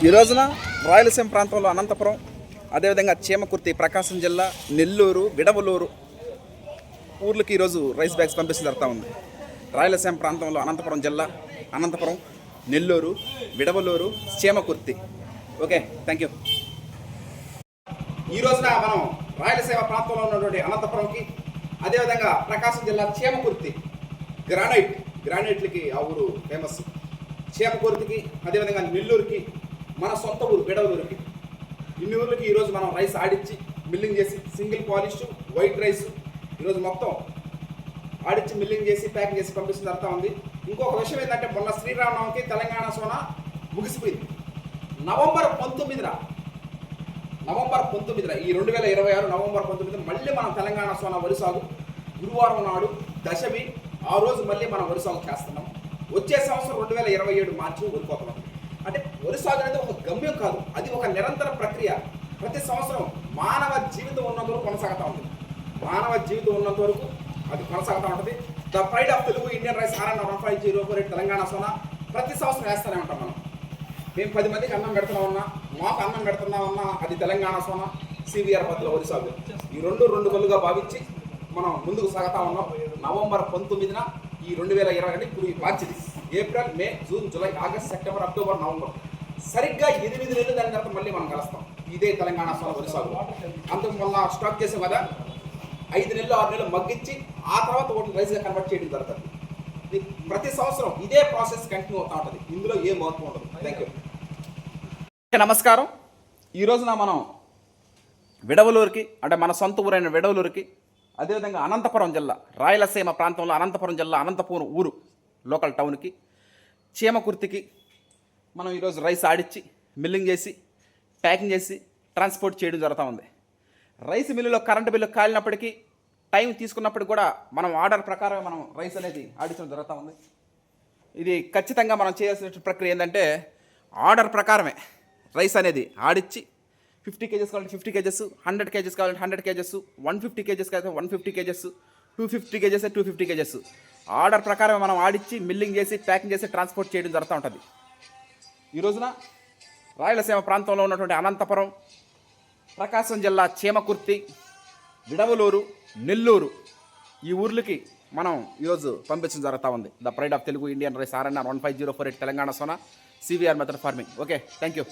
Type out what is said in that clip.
ఈ రోజున రాయలసీమ ప్రాంతంలో అనంతపురం, అదేవిధంగా చీమకుర్తి, ప్రకాశం జిల్లా, నెల్లూరు, విడవలూరు ఊర్లకి ఈరోజు రైస్ బ్యాగ్స్ పంపిస్తూ జరుగుతూ ఉంది. రాయలసీమ ప్రాంతంలో అనంతపురం జిల్లా, Anantapuram, Nellore, Vidavaluru, Chimakurthi. Okay, thank you. ఈ రోజున మనం రాయలసీమ ప్రాంతంలో ఉన్నటువంటి అనంతపురంకి, అదేవిధంగా ప్రకాశం జిల్లా చీమకుర్తి గ్రానైట్లకి ఆ ఊరు ఫేమస్. చీమకుర్తికి, అదేవిధంగా నెల్లూరుకి, మన సొంత ఊరు విడవలూరుకి, ఇన్ని ఊర్లకి ఈరోజు మనం రైస్ ఆడిచ్చి మిల్లింగ్ చేసి సింగిల్ పాలిష్ వైట్ రైస్ ఈరోజు మొత్తం ఆడిచ్చి మిల్లింగ్ చేసి ప్యాకింగ్ చేసి పంపిస్తుంది జరుగుతూ ఉంది. ఇంకొక విషయం ఏంటంటే, మొన్న శ్రీరామనవమికి తెలంగాణ సోనా ముగిసిపోయింది. నవంబర్ 19న ఈ 2026 నవంబర్ 19 మళ్ళీ మనం తెలంగాణ సోనా వరి సాగు గురువారం నాడు దశమి, ఆ రోజు మళ్ళీ మనం వరి సాగు చేస్తున్నాం. వచ్చే సంవత్సరం 2027 మార్చి వరిపోతున్నాం. అంటే వరి సాగు అనేది ఒక గమ్యం కాదు, అది ఒక నిరంతర ప్రక్రియ. ప్రతి సంవత్సరం మానవ జీవితం ఉన్నంత వరకు కొనసాగుతూ ఉంటుంది. మానవ జీవితం ఉన్నంత వరకు అది కొనసాగుతూ ఉంటుంది. The pride of Telugu Indian rice RN 150 Telangana Sona ప్రతి సంవత్సరం వేస్తూనే ఉంటాం. మేము 10 మందికి అన్నం పెడుతున్నా ఉన్నా, మాకు అన్నం పెడుతున్నా ఉన్నా, అది తెలంగాణ సోనా, CVR పద్ధతిలో వరి సాగు. ఈ రెండు కళ్ళుగా భావించి మనం ముందుకు సాగుతా ఉన్నాం. నవంబర్ 19న ఈ 2020 అంటే ఇప్పుడు ఈ మార్చిది, April, May, June, July, August, September, October, November, సరిగ్గా 8 నెలలు దాని తర్వాత మళ్ళీ మనం కలుస్తాం. ఇదే తెలంగాణ సోనా వరి సాగు. అంతకు మళ్ళీ స్టాక్ చేసాం కదా, 5 నెలలు 6 నెలలు మగ్గించి ఆ తర్వాత ఒకటి రైస్గా కన్వర్ట్ చేయడం జరుగుతుంది. ప్రతి సంవత్సరం ఇదే ప్రాసెస్ కంటిన్యూ అవుతూ ఉంటుంది. ఇందులో ఏ మార్పు ఉండదు. Thank you. నమస్కారం. ఈ రోజున మనం విడవలూరుకి, అంటే మన సొంత ఊరైన విడవలూరుకి, అదేవిధంగా అనంతపురం జిల్లా, రాయలసీమ ప్రాంతంలో అనంతపురం జిల్లా అనంతపురం ఊరు లోకల్ టౌన్కి, చీమకుర్తికి మనం ఈరోజు రైస్ ఆడిచ్చి మిల్లింగ్ చేసి ప్యాకింగ్ చేసి ట్రాన్స్పోర్ట్ చేయడం జరుగుతూ ఉంది. రైస్ మిల్లులో కరెంటు బిల్లు కాలినప్పటికీ, టైం తీసుకున్నప్పటికి కూడా మనం ఆర్డర్ ప్రకారం మనం రైస్ అనేది ఆడించడం జరుగుతూ ఉంది. ఇది ఖచ్చితంగా మనం చేయాల్సిన ప్రక్రియ ఏంటంటే, ఆర్డర్ ప్రకారమే రైస్ అనేది ఆడిచ్చి 50 కేజెస్ కావాలంటే 50 కేజెస్, 100 కేజెస్ కావాలంటే 100 కేజెస్, 150 కేజెస్ కావాలంటే 150 కేజెస్, 250 కేజెస్ 250 కేజెస్ ఆర్డర్ ప్రకారం మనం ఆడిచ్చి మిల్లింగ్ చేసి ప్యాకింగ్ చేసి ట్రాన్స్పోర్ట్ చేయడం జరుగుతూ ఉంటుంది. ఈ రోజున రాయలసీమ ప్రాంతంలో ఉన్నటువంటి అనంతపురం, ప్రకాశం జిల్లా చీమకుర్తి, విడవలూరు, నెల్లూరు ఈ ఊర్లకి మనం ఈరోజు పంపించడం జరుగుతూ ఉంది. The pride of Telugu Indian rice RN 150 Telangana Sona, CVR method farming. Okay, thank you.